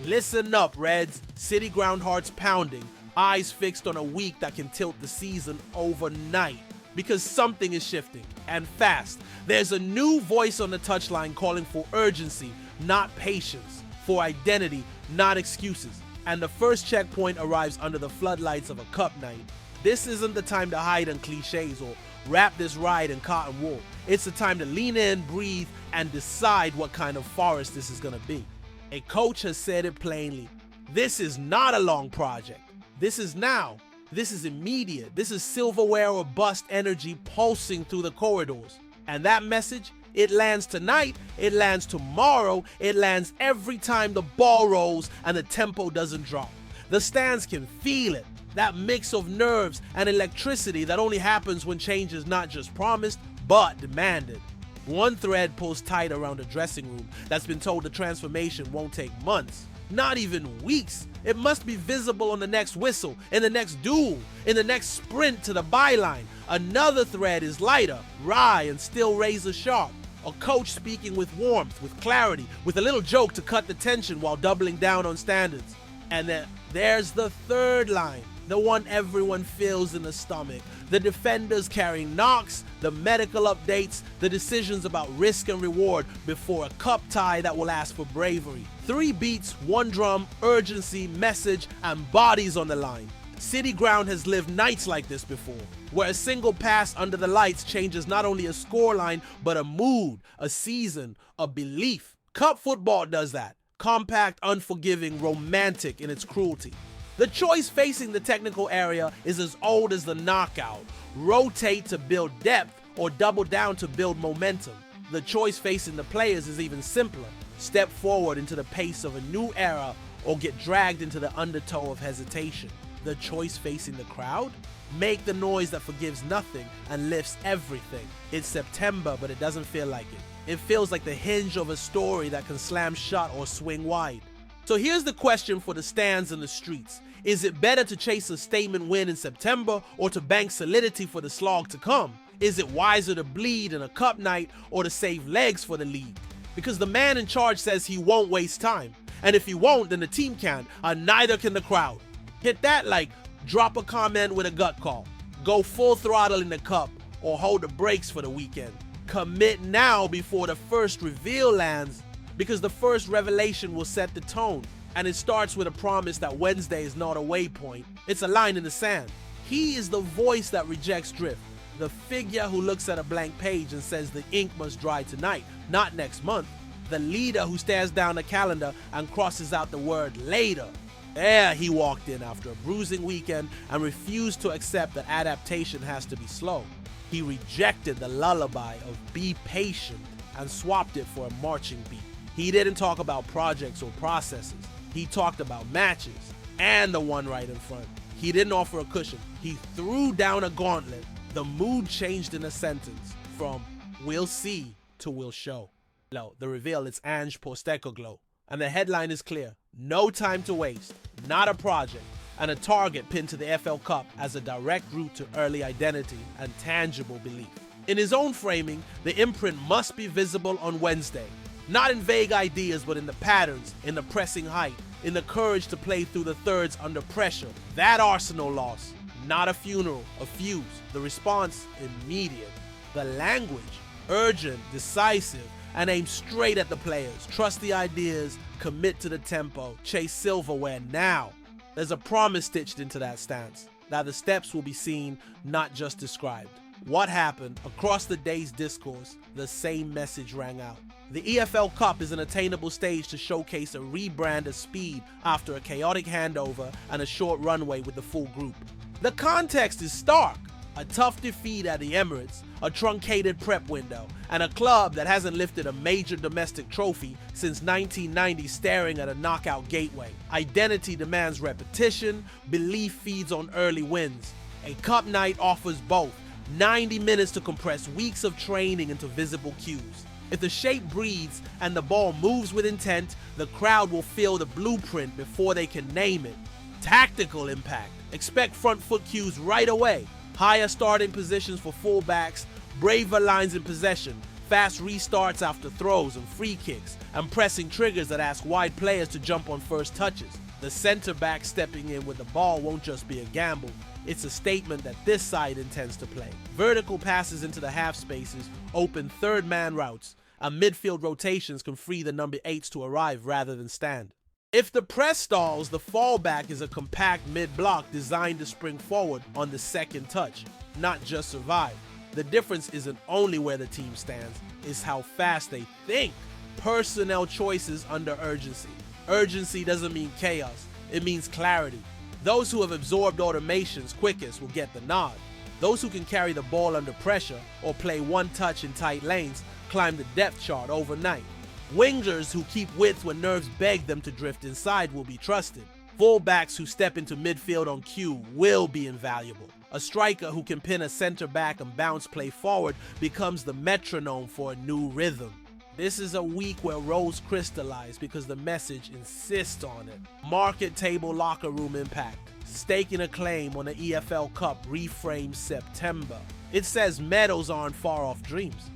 Listen up, Reds. City ground hearts pounding, eyes fixed on a week that can tilt the season overnight. Because something is shifting, and fast. There's a new voice on the touchline calling for urgency, not patience, for identity, not excuses. And the first checkpoint arrives under the floodlights of a cup night. This isn't the time to hide in cliches or wrap this ride in cotton wool. It's the time to lean in, breathe, and decide what kind of Forest this is going to be. A coach has said it plainly. This is not a long project. This is now. This is immediate. This is silverware or bust energy pulsing through the corridors. And that message, it lands tonight, it lands tomorrow, it lands every time the ball rolls and the tempo doesn't drop. The stands can feel it. That mix of nerves and electricity that only happens when change is not just promised, but demanded. One thread pulls tight around a dressing room that's been told the transformation won't take months, not even weeks. It must be visible on the next whistle, in the next duel, in the next sprint to the byline. Another thread is lighter, wry, and still razor sharp. A coach speaking with warmth, with clarity, with a little joke to cut the tension while doubling down on standards. And then there's the third line, the one everyone feels in the stomach. The defenders carrying knocks, the medical updates, the decisions about risk and reward before a cup tie that will ask for bravery. 3 beats, 1 drum, urgency, message, and bodies on the line. City ground has lived nights like this before, where a single pass under the lights changes not only a scoreline, but a mood, a season, a belief. Cup football does that. Compact, unforgiving, romantic in its cruelty. The choice facing the technical area is as old as the knockout. Rotate to build depth or double down to build momentum. The choice facing the players is even simpler. Step forward into the pace of a new era or get dragged into the undertow of hesitation. The choice facing the crowd? Make the noise that forgives nothing and lifts everything. It's September, but it doesn't feel like it. It feels like the hinge of a story that can slam shut or swing wide. So here's the question for the stands and the streets. Is it better to chase a statement win in September or to bank solidity for the slog to come? Is it wiser to bleed in a cup night or to save legs for the league? Because the man in charge says he won't waste time. And if he won't, then the team can, and neither can the crowd. Hit that like drop a comment with a gut call. Go full throttle in the cup or hold the brakes for the weekend. Commit now before the first reveal lands, because the first revelation will set the tone. And it starts with a promise that Wednesday is not a waypoint. It's a line in the sand. He is the voice that rejects drift. The figure who looks at a blank page and says the ink must dry tonight, not next month. The leader who stares down the calendar and crosses out the word later. There he walked in after a bruising weekend and refused to accept that adaptation has to be slow. He rejected the lullaby of be patient and swapped it for a marching beat. He didn't talk about projects or processes. He talked about matches and the one right in front. He didn't offer a cushion. He threw down a gauntlet. The mood changed in a sentence from we'll see to we'll show. No, the reveal is Ange Postecoglou. And the headline is clear. No time to waste, not a project, and a target pinned to the FL Cup as a direct route to early identity and tangible belief. In his own framing, the imprint must be visible on Wednesday. Not in vague ideas, but in the patterns, in the pressing height, in the courage to play through the thirds under pressure. That Arsenal loss, not a funeral, a fuse. The response, immediate. The language, urgent, decisive, and aimed straight at the players. Trust the ideas, commit to the tempo, chase silverware now. There's a promise stitched into that stance. That the steps will be seen, not just described. What happened? Across the day's discourse, the same message rang out. The EFL Cup is an attainable stage to showcase a rebrand of speed after a chaotic handover and a short runway with the full group. The context is stark. A tough defeat at the Emirates, a truncated prep window, and a club that hasn't lifted a major domestic trophy since 1990 staring at a knockout gateway. Identity demands repetition, belief feeds on early wins. A cup night offers both. 90 minutes to compress weeks of training into visible cues. If the shape breathes and the ball moves with intent, the crowd will feel the blueprint before they can name it. Tactical impact. Expect front foot cues right away. Higher starting positions for fullbacks, braver lines in possession, fast restarts after throws and free kicks, and pressing triggers that ask wide players to jump on first touches. The center back stepping in with the ball won't just be a gamble, it's a statement that this side intends to play. Vertical passes into the half spaces open third man routes, and midfield rotations can free the number 8s to arrive rather than stand. If the press stalls, the fallback is a compact mid-block designed to spring forward on the second touch, not just survive. The difference isn't only where the team stands, it's how fast they think. Personnel choices under urgency. Urgency doesn't mean chaos, it means clarity. Those who have absorbed automations quickest will get the nod. Those who can carry the ball under pressure or play one touch in tight lanes climb the depth chart overnight. Wingers who keep width when nerves beg them to drift inside will be trusted. Fullbacks who step into midfield on cue will be invaluable. A striker who can pin a center back and bounce play forward becomes the metronome for a new rhythm. This is a week where roles crystallize because the message insists on it. Market table locker room impact. Staking a claim on the EFL Cup reframes September. It says medals aren't far off dreams.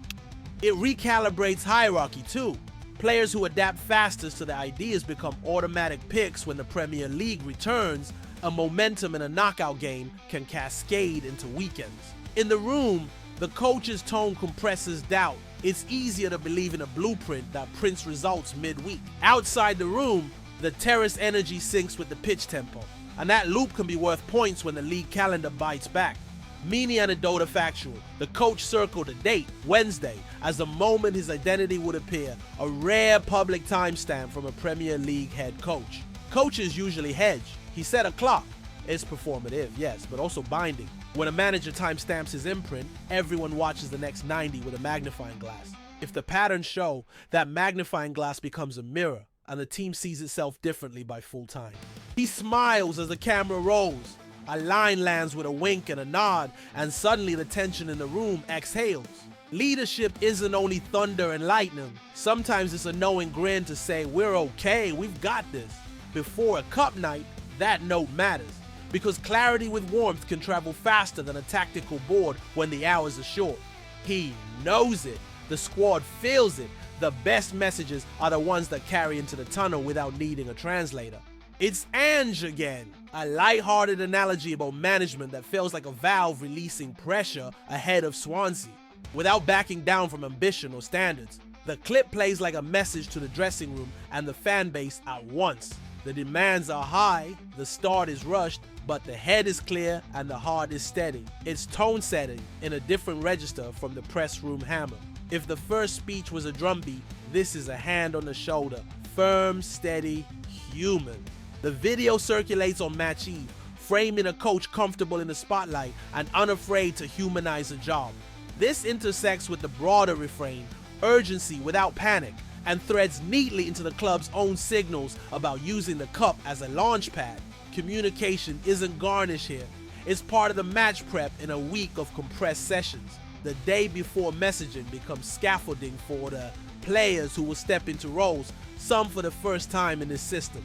It recalibrates hierarchy too. Players who adapt fastest to the ideas become automatic picks when the Premier League returns. A momentum in a knockout game can cascade into weekends. In the room, the coach's tone compresses doubt. It's easier to believe in a blueprint that prints results midweek. Outside the room, the terrace energy syncs with the pitch tempo, and that loop can be worth points when the league calendar bites back. Mini anecdote factual, the coach circled a date, Wednesday, as the moment his identity would appear, a rare public timestamp from a Premier League head coach. Coaches usually hedge. He set a clock. It's performative, yes, but also binding. When a manager timestamps his imprint, everyone watches the next 90 with a magnifying glass. If the patterns show, that magnifying glass becomes a mirror, and the team sees itself differently by full time. He smiles as the camera rolls. A line lands with a wink and a nod, and suddenly the tension in the room exhales. Leadership isn't only thunder and lightning. Sometimes it's a knowing grin to say, we're okay, we've got this. Before a cup night, that note matters, because clarity with warmth can travel faster than a tactical board when the hours are short. He knows it. The squad feels it. The best messages are the ones that carry into the tunnel without needing a translator. It's Ange again, a light-hearted analogy about management that feels like a valve releasing pressure ahead of Swansea, without backing down from ambition or standards. The clip plays like a message to the dressing room and the fan base at once. The demands are high, the start is rushed, but the head is clear and the heart is steady. It's tone setting in a different register from the press room hammer. If the first speech was a drumbeat, this is a hand on the shoulder, firm, steady, human. The video circulates on match eve, framing a coach comfortable in the spotlight and unafraid to humanize a job. This intersects with the broader refrain, urgency without panic, and threads neatly into the club's own signals about using the cup as a launch pad. Communication isn't garnish here. It's part of the match prep in a week of compressed sessions. The day before messaging becomes scaffolding for the players who will step into roles, some for the first time in this system.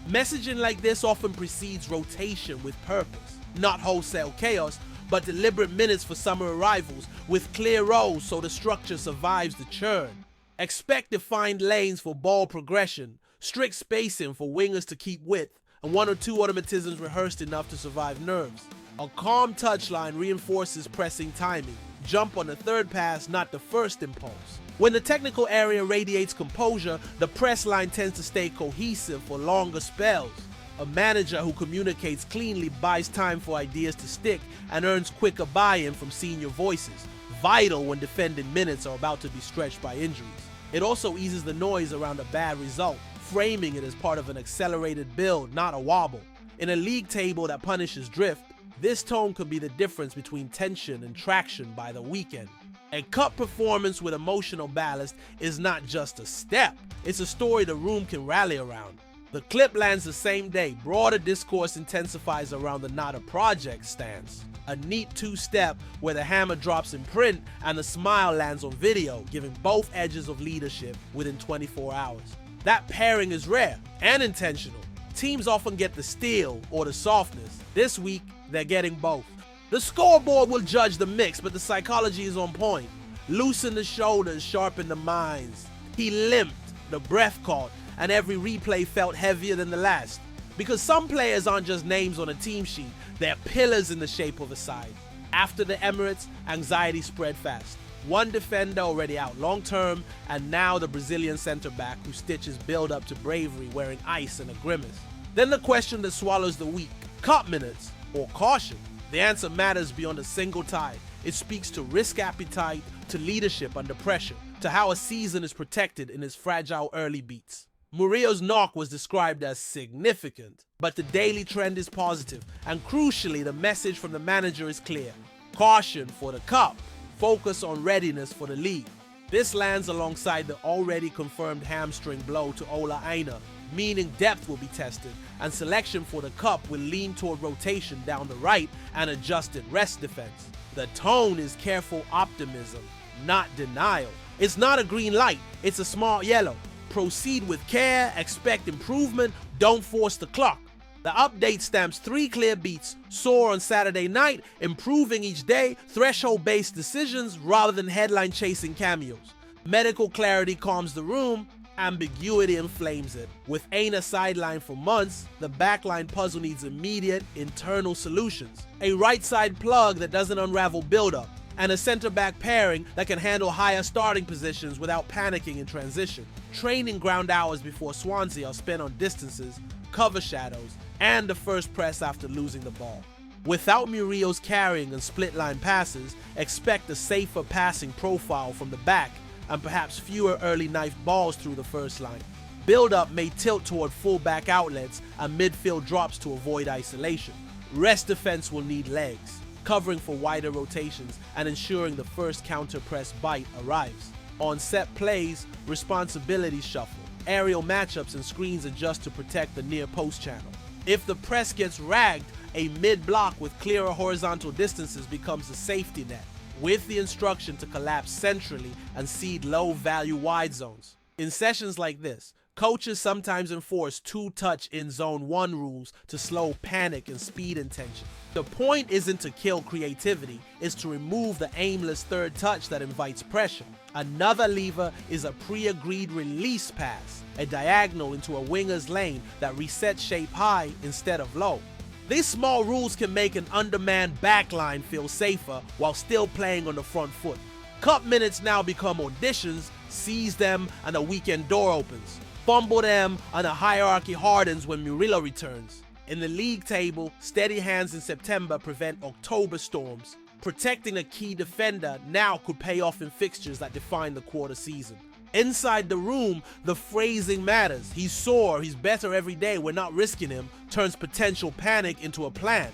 Messaging like this often precedes rotation with purpose. Not wholesale chaos, but deliberate minutes for summer arrivals with clear roles so the structure survives the churn. Expect defined lanes for ball progression, strict spacing for wingers to keep width, and one or two automatisms rehearsed enough to survive nerves. A calm touchline reinforces pressing timing. Jump on the third pass, not the first impulse. When the technical area radiates composure, the press line tends to stay cohesive for longer spells. A manager who communicates cleanly buys time for ideas to stick and earns quicker buy-in from senior voices, vital when defending minutes are about to be stretched by injuries. It also eases the noise around a bad result, framing it as part of an accelerated build, not a wobble. In a league table that punishes drift, this tone could be the difference between tension and traction by the weekend. A cup performance with emotional ballast is not just a step, it's a story the room can rally around. The clip lands the same day, broader discourse intensifies around the not a project stance. A neat two-step where the hammer drops in print and the smile lands on video, giving both edges of leadership within 24 hours. That pairing is rare and intentional. Teams often get the steel or the softness. This week, they're getting both. The scoreboard will judge the mix, but the psychology is on point. Loosen the shoulders, sharpen the minds. He limped, the breath caught, and every replay felt heavier than the last. Because some players aren't just names on a team sheet, they're pillars in the shape of a side. After the Emirates, anxiety spread fast. One defender already out long-term, and now the Brazilian center-back who stitches build-up to bravery wearing ice and a grimace. Then the question that swallows the week: cup minutes or caution? The answer matters beyond a single tie. It speaks to risk appetite, to leadership under pressure, to how a season is protected in its fragile early beats. Murillo's knock was described as significant, but the daily trend is positive, and crucially, the message from the manager is clear: caution for the cup, focus on readiness for the league. This lands alongside the already confirmed hamstring blow to Ola Aina, meaning depth will be tested, and selection for the cup will lean toward rotation down the right and adjusted rest defense. The tone is careful optimism, not denial. It's not a green light, it's a smart yellow. Proceed with care, expect improvement, don't force the clock. The update stamps 3 clear beats: soar on Saturday night, improving each day, threshold-based decisions rather than headline-chasing cameos. Medical clarity calms the room, ambiguity inflames it. With Aina sidelined for months, the backline puzzle needs immediate, internal solutions. A right-side plug that doesn't unravel build-up, and a center-back pairing that can handle higher starting positions without panicking in transition. Training ground hours before Swansea are spent on distances, cover shadows, and the first press after losing the ball. Without Murillo's carrying and split-line passes, expect a safer passing profile from the back and perhaps fewer early knife balls through the first line. Build-up may tilt toward full-back outlets and midfield drops to avoid isolation. Rest defense will need legs, covering for wider rotations and ensuring the first counter-press bite arrives. On set plays, responsibilities shuffle. Aerial matchups and screens adjust to protect the near post channel. If the press gets ragged, a mid-block with clearer horizontal distances becomes a safety net, with the instruction to collapse centrally and seed low-value wide zones. In sessions like this, coaches sometimes enforce 2-touch in zone 1 rules to slow panic and speed intention. The point isn't to kill creativity, it's to remove the aimless third touch that invites pressure. Another lever is a pre-agreed release pass, a diagonal into a winger's lane that resets shape high instead of low. These small rules can make an undermanned backline feel safer while still playing on the front foot. Cup minutes now become auditions, seize them and a weekend door opens. Fumble them and a hierarchy hardens when Murillo returns. In the league table, steady hands in September prevent October storms. Protecting a key defender now could pay off in fixtures that define the quarter season. Inside the room, the phrasing matters. He's sore, he's better every day, we're not risking him, turns potential panic into a plan.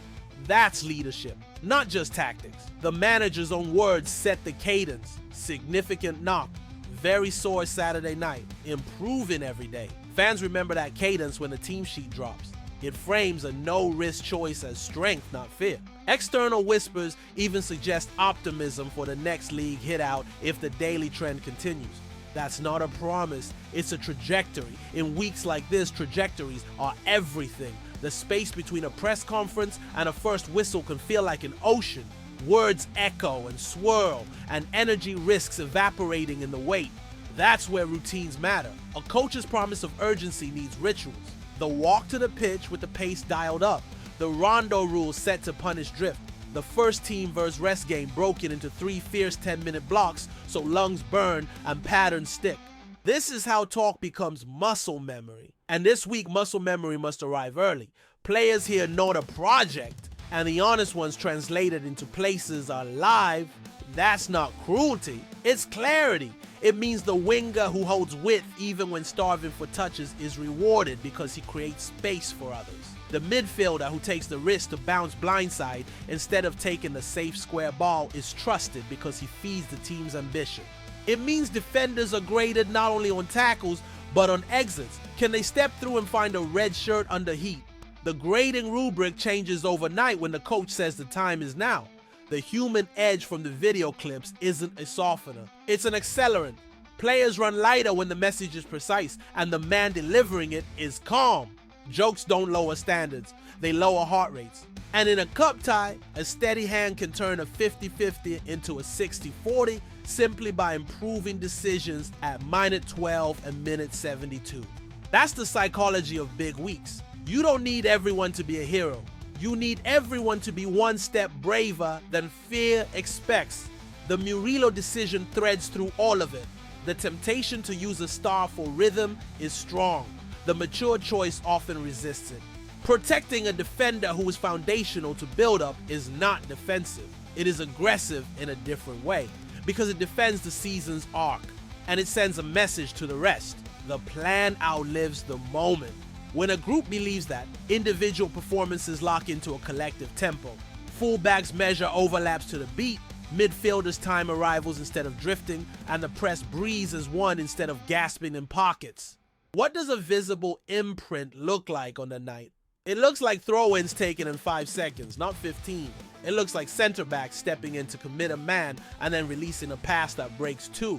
That's leadership, not just tactics. The manager's own words set the cadence. Significant knock, very sore Saturday night, improving every day. Fans remember that cadence when the team sheet drops. It frames a no-risk choice as strength, not fear. External whispers even suggest optimism for the next league hit-out if the daily trend continues. That's not a promise, it's a trajectory. In weeks like this, trajectories are everything. The space between a press conference and a first whistle can feel like an ocean. Words echo and swirl, and energy risks evaporating in the wait. That's where routines matter. A coach's promise of urgency needs rituals. The walk to the pitch with the pace dialed up. The rondo rule set to punish drift. The first team versus rest game broken into 3 fierce 10-minute blocks so lungs burn and patterns stick. This is how talk becomes muscle memory. And this week, muscle memory must arrive early. Players here know the project, and the honest ones translated into places are live. That's not cruelty, it's clarity. It means the winger who holds width even when starving for touches is rewarded because he creates space for others. The midfielder who takes the risk to bounce blindside instead of taking the safe square ball is trusted because he feeds the team's ambition. It means defenders are graded not only on tackles but on exits. Can they step through and find a red shirt under heat? The grading rubric changes overnight when the coach says the time is now. The human edge from the video clips isn't a softener, it's an accelerant. Players run lighter when the message is precise and the man delivering it is calm. Jokes don't lower standards, they lower heart rates. And in a cup tie, a steady hand can turn a 50-50 into a 60-40 simply by improving decisions at minute 12 and minute 72. That's the psychology of big weeks. You don't need everyone to be a hero. You need everyone to be one step braver than fear expects. The Murillo decision threads through all of it. The temptation to use a star for rhythm is strong. The mature choice often resists it. Protecting a defender who is foundational to build-up is not defensive. It is aggressive in a different way, because it defends the season's arc, and it sends a message to the rest. The plan outlives the moment. When a group believes that, individual performances lock into a collective tempo. Fullbacks measure overlaps to the beat, midfielders time arrivals instead of drifting, and the press breathes as one instead of gasping in pockets. What does a visible imprint look like on the night? It looks like throw-ins taken in 5 seconds, not 15. It looks like center backs stepping in to commit a man and then releasing a pass that breaks 2.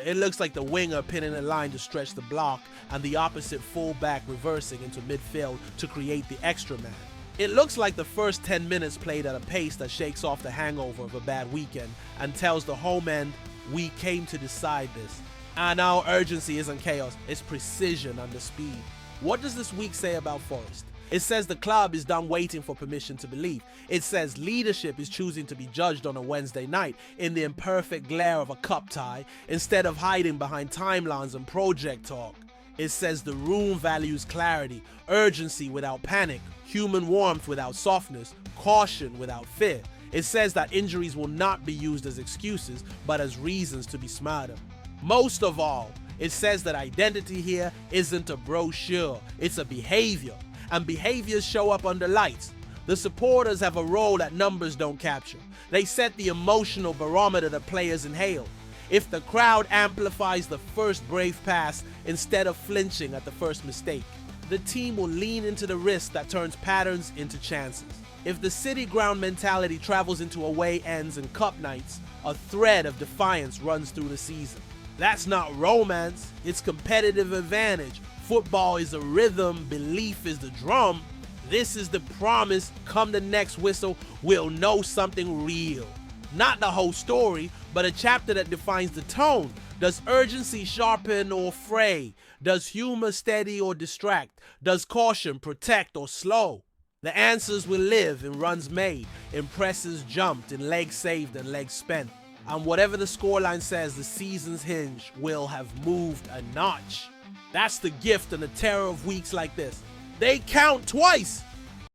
It looks like the winger pinning a line to stretch the block and the opposite fullback reversing into midfield to create the extra man. It looks like the first 10 minutes played at a pace that shakes off the hangover of a bad weekend and tells the home end, we came to decide this. And our urgency isn't chaos, it's precision under speed. What does this week say about Forest? It says the club is done waiting for permission to believe. It says leadership is choosing to be judged on a Wednesday night in the imperfect glare of a cup tie instead of hiding behind timelines and project talk. It says the room values clarity, urgency without panic, human warmth without softness, caution without fear. It says that injuries will not be used as excuses, but as reasons to be smarter. Most of all, it says that identity here isn't a brochure, it's a behavior. And behaviors show up under lights. The supporters have a role that numbers don't capture. They set the emotional barometer that players inhale. If the crowd amplifies the first brave pass instead of flinching at the first mistake, the team will lean into the risk that turns patterns into chances. If the city ground mentality travels into away ends and cup nights, a thread of defiance runs through the season. That's not romance, it's competitive advantage. Football is a rhythm, belief is the drum. This is the promise, come the next whistle, we'll know something real. Not the whole story, but a chapter that defines the tone. Does urgency sharpen or fray? Does humor steady or distract? Does caution protect or slow? The answers will live in runs made, in presses jumped, in legs saved and legs spent. And whatever the scoreline says, the season's hinge will have moved a notch. That's the gift and the terror of weeks like this. They count twice.